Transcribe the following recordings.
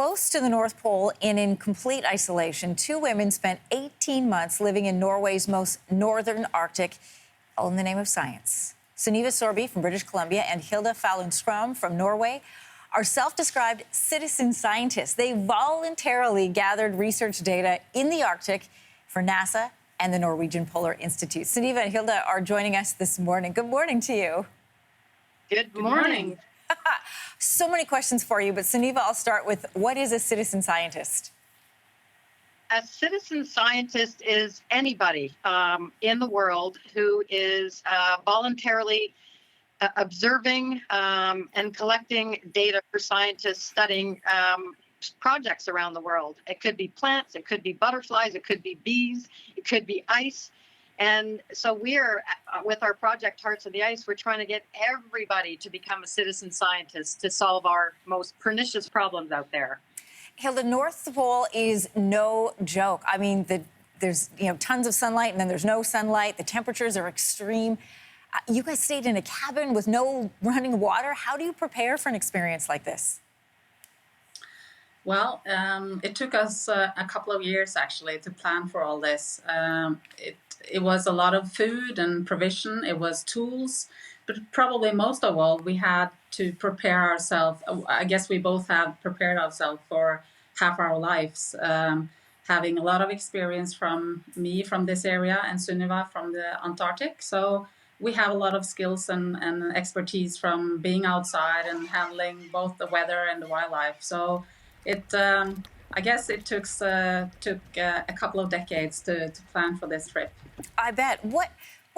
close to the North Pole and in complete isolation, two women spent 18 months living in Norway's most northern Arctic, all in the name of science. Sunniva Sorby from British Columbia and Hilde Fålun from Norway are self-described citizen scientists. They voluntarily gathered research data in the Arctic for NASA and the Norwegian Polar Institute. Sunniva and Hilde are joining us this morning. Good morning to you. Good morning. So many questions for you, but Sunniva, I'll start with, what is a citizen scientist? A citizen scientist is anybody in the world who is voluntarily observing and collecting data for scientists studying projects around the world. It could be plants, it could be butterflies, it could be bees, it could be ice. And so we're, with our project Hearts of the Ice, we're trying to get everybody to become a citizen scientist to solve our most pernicious problems out there. Hilde, North Pole is no joke. I mean, there's tons of sunlight, and then there's no sunlight. The temperatures are extreme. You guys stayed in a cabin with no running water. How do you prepare for an experience like this? Well, it took us a couple of years, actually, to plan for all this. It was a lot of food and provision. It was tools. But probably most of all, we had to prepare ourselves. I guess we both have prepared ourselves for half our lives, having a lot of experience from me from this area and Sunniva from the Antarctic. So we have a lot of skills and expertise from being outside and handling both the weather and the wildlife. So I guess it took a couple of decades to plan for this trip. I bet. What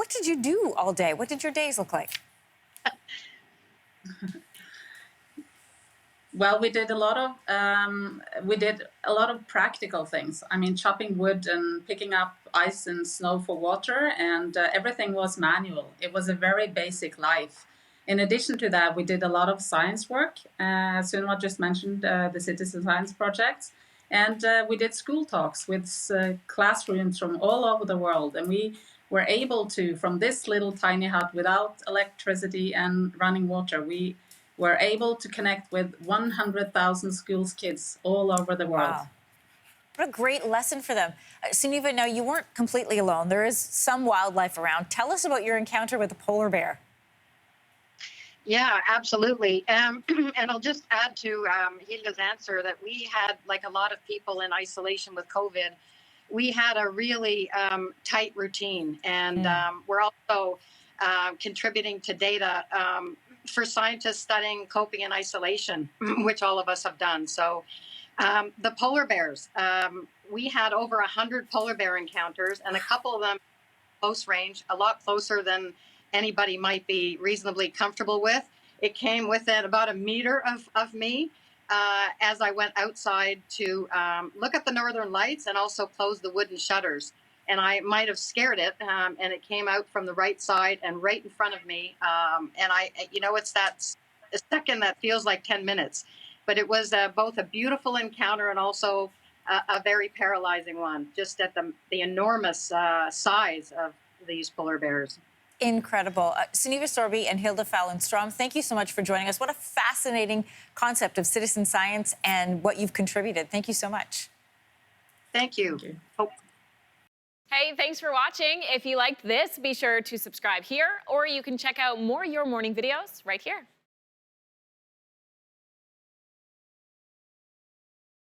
did you do all day? What did your days look like? Well, we did a lot of practical things. I mean, chopping wood and picking up ice and snow for water, and everything was manual. It was a very basic life. In addition to that, we did a lot of science work. Sunniva just mentioned the Citizen Science Project. And we did school talks with classrooms from all over the world. And we were able to, from this little tiny hut without electricity and running water, we were able to connect with 100,000 schools kids all over the world. Wow. What a great lesson for them. Sunniva, now you weren't completely alone. There is some wildlife around. Tell us about your encounter with a polar bear. Yeah, absolutely. And I'll just add to Hilde's answer that we had, like a lot of people in isolation with COVID, we had a really tight routine. And we're also contributing to data for scientists studying coping in isolation, which all of us have done. So the polar bears, we had over 100 polar bear encounters, and a couple of them close range, a lot closer than anybody might be reasonably comfortable with. It came within about a meter of me as I went outside to look at the northern lights and also close the wooden shutters. And I might have scared it, and it came out from the right side and right in front of me. And it's that a second that feels like 10 minutes. But it was both a beautiful encounter and also a very paralyzing one, just at the enormous size of these polar bears. Incredible. Sunniva Sorby and Hilde Fålun, thank you so much for joining us. What a fascinating concept of citizen science and what you've contributed. Thank you so much. Thank you. Thank you. Oh. Hey, thanks for watching. If you liked this, be sure to subscribe here, or you can check out more Your Morning videos right here.